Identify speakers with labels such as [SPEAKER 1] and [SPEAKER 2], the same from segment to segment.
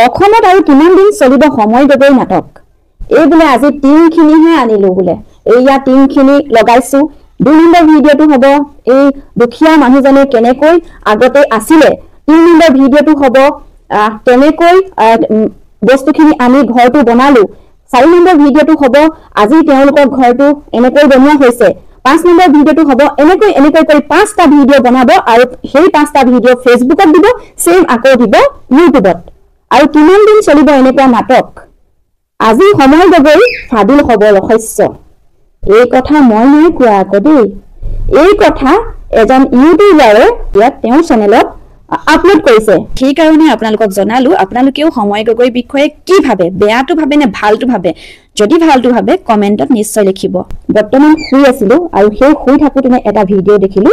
[SPEAKER 1] অসমত আৰু কিমান দিন চলিব সময় গগৈ নাটক এই বোলে আজি টিংখিনিহে আনিলো বোলে এইয়া টিংখিনি লগাইছো 2 নম্বৰ ভিডিঅটো হ'ব এই দুখিয়া মানুহজনে কেনেকৈ আগতে আছিলে 3 নম্বৰ ভিডিঅটো হ'ব কেনেকৈ বস্তুখিনি আমি ঘৰটো বনালো 4 নম্বৰ ভিডিঅটো হ'ব আজি তেওঁলোকৰ ঘৰটো এনেকৈ বনোৱা হৈছে 5 নম্বৰ ভিডিঅটো হ'ব এনেকৈ কৰি 5টা ভিডিঅ বনাব আৰু সেই 5টা ভিডিঅ ফেসবুকত দিব সেম আকৌ দিব ইউটিউবত আৰু কিমান দিন চলিব এনেকুৱা নাটক আজি সময় গগৈ ফাদিল হ'ব ৰহস্য এই কথা মই নাই কোৱা আকদেই এই কথা এজন ইউটিউবাৰে ইয়াত তেওঁৰ চেনেলত আপলোড কৰিছে ঠিক কাৰণে আপোনালোকক জনালো আপোনালোকেও সময় গগৈ বিষয়ে কি ভাবে বেয়াটো ভাবে নে ভালটো ভাবে যদি ভালটো ভাবে কমেন্টত নিশ্চয় লিখিব বৰ্তমান শুই আছিলো আৰু সেই শুই থাকোতে এটা ভিডিঅ দেখিলো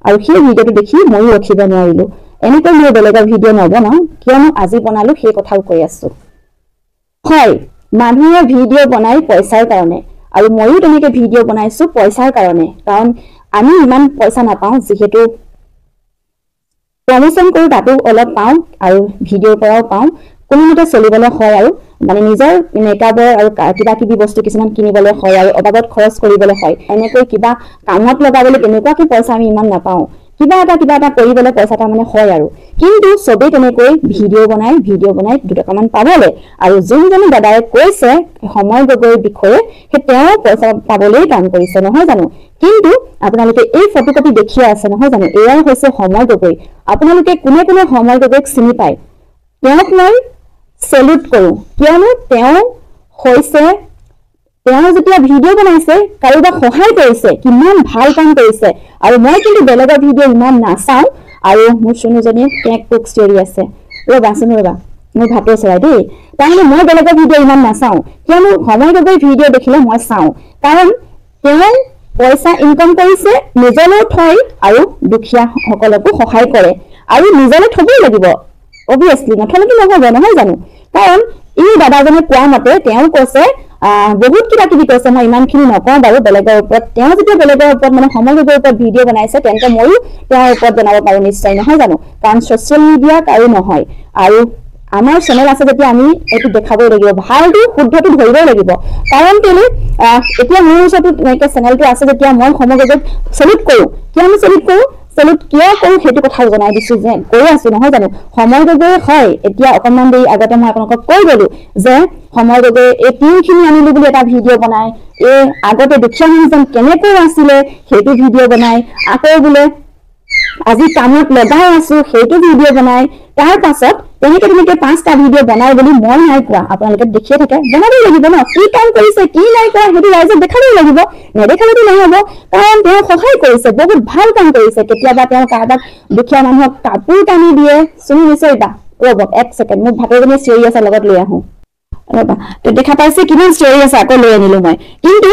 [SPEAKER 1] আৰু সেই ভিডিঅটো দেখি মই ৰখিব নোৱাৰিলো এনেকৈ মই বেলেগৰ ভিডিঅ নবনাও কিয়নো আজি বনালো সেই কথাও কৈ আছো হয় মানুহে ভিডিঅ বনাই পইচাৰ কাৰণে আৰু মইও তেনেকৈ ভিডিঅ বনাইছো পইচাৰ কাৰণে কাৰণ আমি ইমান পইচা নাপাওঁ যেহেতু প্ৰমোশন কৰো তাতো অলপ পাওঁ আৰু ভিডিঅ পৰাও পাওঁ কোনোমতে চলিবলৈ হয় আৰু মানে নিজৰ মেকআপৰ আৰু কিবা কিবি বস্তু কিছুমান কিনিবলৈ হয় আৰু অবাবত খৰচ কৰিবলৈ হয় এনেকৈ কিবা কামত লগাবলৈ কেনেকুৱাকৈ পইচা আমি ইমান নাপাওঁ কিবা এটা কৰিবলৈ পইচাটা মানে হয় আৰু কিন্তু সবে তেনেকৈ ভিডিঅ বনাই 2 টকামান পাবলে আৰু যোনজনে দাদাই কৈছে সময় গগৈৰ বিষয়ে হে তেওঁ পইচা পাবলৈ কাম কৰিছে নহয় জানো কিন্তু আপোনালোকে এই ফটোকপি দেখি আছে নহয় জানো এয়াই হৈছে সময় গগৈ আপোনালোকে কোনে সময় গগৈক চিনি পায় তেওঁক মই সেলুট কৰো কিয়নো তেওঁ হৈছে তেওঁ যেতিয়া ভিডিঅ বনাইছে কাৰোবাক সহায় কৰিছে কিমান ভাল কাম কৰিছে আৰু মই কিন্তু বেলেগৰ ভিডিঅ ইমান নাচাও আৰু মোৰ শুনুজনী কেক কুক ষ্টৰী আছে ৰবা মই ভাতৰ চৰাই দেই তাহলে মই বেলেগৰ ভিডিঅ ইমান নাচাও কিয়নো সময় গগৈ ভিডিঅ দেখিলে মই চাও কাৰণ তেওঁ পইচা ইনকাম কৰিছে নিজলৈ থৈ আৰু দুখিয়া সকলকো সহায় কৰে আৰু নিজলৈ থবই লাগিব obviously নথলে কি নহব নহয় জানো কাৰণ এই দাদাজনে কোৱা মতে তেওঁ কৈছে বহুত কিবা কিবি কৈছে মই ইমানখিনি নকওঁ বাৰু বেলেগৰ ওপৰত তেওঁ যেতিয়া বেলেগৰ ওপৰত মানে সময় গগৈৰ ওপৰত ভিডিঅ বনাইছে তেন্তে মইও তেওঁৰ ওপৰত বনাব পাৰো নিশ্চয় নহয় জানো কাৰণ সোশ্যাল মিডিয়া কাৰো নহয় আৰু আমাৰ চেনেল আছে যেতিয়া আমি এটো দেখাবই লাগিব ভালটো শুদ্ধটো ধৰিবই লাগিব কাৰণ কেলে এতিয়া মোৰ ওচৰতো এনেকৈ চেনেলটো আছে যেতিয়া মই সময় গগৈক সেলুট কৰো কিয়নো সেলুট কৰো সেলুট কিয় কৰো হেতু কথা জনাই দিছো যে কৈ আছো নহয় জানো সময় গগৈ হয় এতিয়া অকমান দেৰি আগতে মই আপোনাক কৈ গলো যে সময় গগৈ এই টিমখিনি আনিলো বুলি এটা ভিডিঅ বনাই এই আগতে দুখিয়া মানুহজন কেনেকৈ আছিলে হেতু ভিডিঅ বনাই আকৌ বোলে আজি কামত লগাই আছো হেতু ভিডিঅ বনাই তাৰ পাছত তেনেকৈ 5টা ভিডিঅ বনাই বুলি মই নাই কোৱা আপোনালোকে দেখিয়ে থাকে বনাবই লাগিব ন কি কাম কৰিছে কি নাই কৰা হেতু ৰাইজক দেখাবই লাগিব নেদেখালেতো নহব কাৰণ তেওঁ সহায় কৰিছে বহুত ভাল কাম কৰিছে কেতিয়াবা তেওঁ কাৰোবাক দুখিয়া মানুহক কাপোৰ টানি দিয়ে শুনি নিশ্চয়বা ৰ'ব 1 সেকেন্ড মোৰ ভাতৰজনী চিঞৰি আছে লগত লৈ আহো ৰবা তো দেখা পাইছে কিমান চিঞৰি আছে আকৌ লৈ আনিলো মই কিন্তু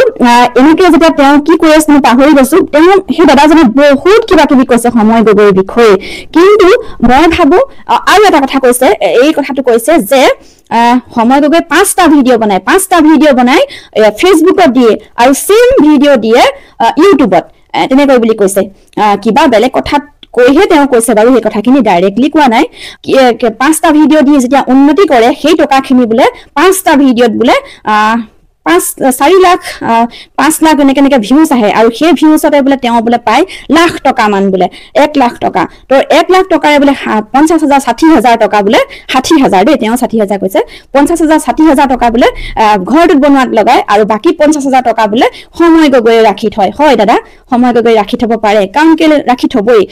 [SPEAKER 1] এনেকৈ যেতিয়া তেওঁ কি কৈ আছে মই পাহৰি গৈছো তেওঁ সেই দাদাজনে বহুত কিবা কিবি কৈছে সময় গগৈৰ বিষয়ে কিন্তু মই ভাবো আৰু এটা কথা কৈছে এই কথাটো কৈছে যে সময় গগৈ 5টা ভিডিঅ বনাই ফেসবুকত দিয়ে আৰু সেম ভিডিঅ দিয়ে ইউটিউবত তেনেকৈ বুলি কৈছে কিবা বেলেগ কথাত কৈহে তেওঁ কৈছে বাৰু এই কথাখিনি ডাইৰেক্টলি কোৱা নাই 5টা ভিডিঅ দি যেতিয়া উন্নতি কৰে সেই টকাখিনি বোলে 5টা ভিডিঅত বোলে 4 লাখ 5 লাখ এনেকে ভিউজ আহে আৰু সেই ভিউজতে বোলে তেওঁ বোলে পায় লাখ টকা মান বোলে 1 লাখ টকা তো 1 লাখ টকাৰে বোলে 50,000 60,000 টকা বোলে 60,000 দেই তেওঁ 60,000 কৈছে 50,000 60,000 টকা বোলে ঘৰটোত বনোৱাত লগায় আৰু বাকি 50,000 টকা বোলে সময় গগৈ ৰাখি থয় হয় দাদা সময় গগৈ ৰাখি থব পাৰে কাৰণ কেলে ৰাখি থবই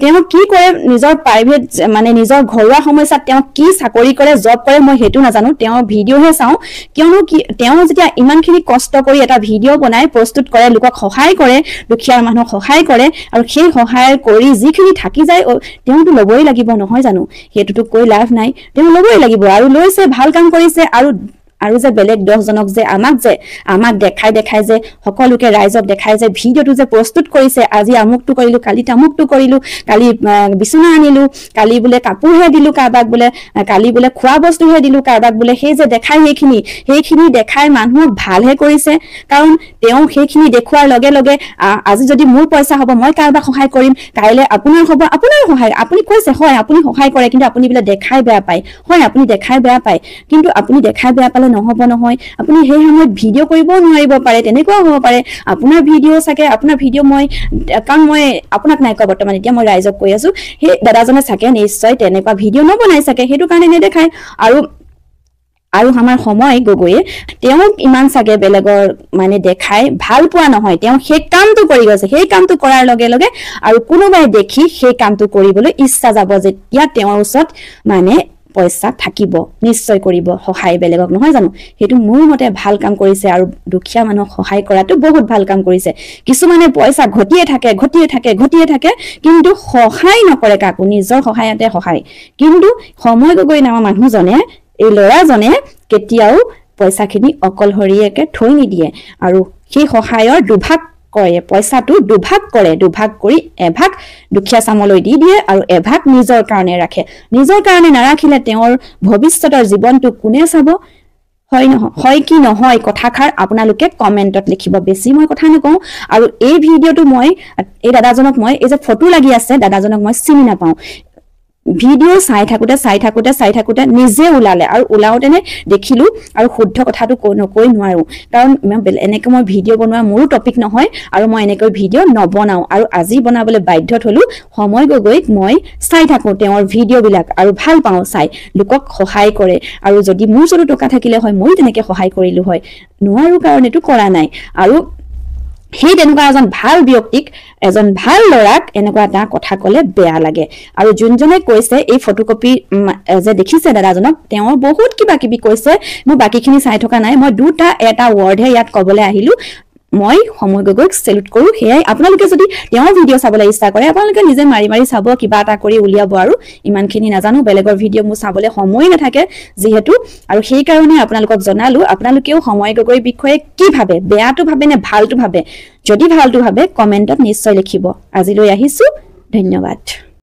[SPEAKER 1] তেওঁ কি কৰে নিজৰ প্ৰাইভেট মানে নিজৰ ঘৰুৱা সমস্যাত তেওঁ কি চাকৰি কৰে জব কৰে মই হেতু নাজানো তেওঁ ভিডিঅ'হে চাও কিয়নো তেওঁ যেতিয়া ইমানখিনি কষ্ট কৰি এটা ভিডিঅ বনাই প্ৰস্তুত কৰে লোকক সহায় কৰে দুখিয়াৰ মানুহক সহায় কৰে আৰু সেই সহায় কৰি যিখিনি থাকি যায় তেওঁটো লবই লাগিব নহয় জানো হেতুটো কৈ লাভ নাই তেওঁ লবই লাগিব আৰু লৈছে ভাল কাম কৰিছে আৰু আৰু যে বেলেগ 10 জনক যে আমাক দেখাই যে সকলোকে ৰাইজক দেখাই যে ভিডিওটো যে প্ৰস্তুত কৰিছে আজি আমুকটো কৰিলো কালি তামুকটো কৰিলো কালি বিছনা আনিলো কালি বোলে কাপোৰহে দিলো কাবাক বোলে কালি বোলে খোৱা বস্তুহে দিলো কাবাক বোলে সেই যে দেখাই সেইখিনি দেখাই মানুহক ভালহে কৰিছে কাৰণ তেওঁ সেইখিনি দেখুৱাৰ লগে লগে আজি যদি মোৰ পইচা হ'ব মই কাবাক সহায় কৰিম কাইলে আপোনাৰ হ'ব আপোনাৰ সহায় আপুনি কৈছে হয় আপুনি সহায় কৰে কিন্তু আপুনি বোলে দেখাই বেয়া পায় হয় আপুনি দেখাই বেয়া পায় কিন্তু আপুনি দেখাই বেয়া পালে নহব নহয় আপুনি সেই সময়ত ভিডিও কৰিব নোৱাৰিব পাৰে তেনেকুৱা হ'ব পাৰে আপোনাৰ ভিডিও চাগে আপোনাৰ ভিডিও মই কাৰণ মই আপোনাক নাই কোৱা বৰ্তমান এতিয়া মই ৰাইজক কৈ আছো সেই দাদাজনে চাগে নিশ্চয় তেনেকুৱা ভিডিও নবনাই চাগে সেইটো কাৰণে নেদেখায় আৰু আমাৰ সময় গগৈয়ে তেওঁ ইমান চাগে বেলেগৰ মানে দেখাই ভাল পোৱা নহয় তেওঁ সেই কামটো কৰি গৈছে সেই কামটো কৰাৰ লগে লগে আৰু কোনোবাই দেখি সেই কামটো কৰিবলৈ ইচ্ছা যাব যেতিয়া তেওঁৰ ওচৰত মানে পইচা থাকিব নিশ্চয় কৰিব সহায় বেলেগক নহয় জানো হেতু মোৰ মতে ভাল কাম কৰিছে আৰু দুখীয়া মানুহক সহায় কৰাটো বহুত ভাল কাম কৰিছে কিছুমানে পইচা ঘটিয়ে থাকে কিন্তু সহায় নকৰে কাকো নিজৰ সহায়তে সহায় কিন্তু সময় গগৈ নামৰ মানুহজনে এই লৰাজনে কেতিয়াও পইচাখিনি অকলহৰীয়াকে থৈ নিদিয়ে আৰু সেই সহায়ৰ দুভাগ কৰে পইচাটো দুভাগ কৰি এভাগ দুখীয়া চামলৈ দি দিয়ে আৰু এভাগ নিজৰ কাৰণে ৰাখে নিজৰ কাৰণে নাৰাখিলে তেওঁৰ ভৱিষ্যতৰ জীৱনটো কোনে চাব হয় কি নহয় কথাখাৰ আপোনালোকে কমেন্টত লিখিব বেছি মই কথা নকওঁ আৰু এই ভিডিওটো মই এই দাদাজনক মই এই যে ফটো লাগি আছে দাদাজনক মই চিনি নাপাওঁ ভিডিও চাই থাকোতে নিজে ওলালে আৰু ওলাওতেনে দেখিলো আৰু শুদ্ধ কথাটো নকৈ নোৱাৰো কাৰণ এনেকৈ মই ভিডিও বনোৱা মোৰো টপিক নহয় আৰু মই এনেকৈ ভিডিও নবনাও আৰু আজি বনাবলৈ বাধ্যত হলো সময় গগৈক মই চাই থাকো তেওঁৰ ভিডিও বিলাক আৰু ভাল পাওঁ চাই লোকক সহায় কৰে আৰু যদি মোৰ ওচৰত টকা থাকিলে হয় মই তেনেকৈ সহায় কৰিলো হয় নোৱাৰো কাৰণ এটো কৰা নাই আৰু সেই তেনেকুৱা এজন ভাল ব্যক্তিক এজন ভাল লৰাক এনেকুৱা এটা কথা কলে বেয়া লাগে আৰু যোনজনে কৈছে এই ফটোকপি যে দেখিছে দাদাজনক তেওঁ বহুত কিবা কৈছে মই বাকিখিনি চাই থকা নাই মই দুটা এটা ৱৰ্ডহে ইয়াত কবলৈ আহিলো মই সময় গগৈক সেলুট কৰো হেয়াই আপোনালোকে যদি তেওঁৰ ভিডিও চাবলৈ ইচ্ছা কৰে আপোনালোকে নিজে মাৰি চাব কিবা এটা কৰি উলিয়াব আৰু ইমানখিনি নাজানো বেলেগৰ ভিডিও মোৰ চাবলৈ সময় নাথাকে যেহেতু আৰু সেই কাৰণে আপোনালোকক জনালো আপোনালোকেও সময় গগৈৰ বিষয়ে কি ভাবে বেয়াটো ভাবে নে ভালটো ভাবে যদি ভালটো ভাবে কমেন্টত নিশ্চয় লিখিব আজিলৈ আহিছো ধন্যবাদ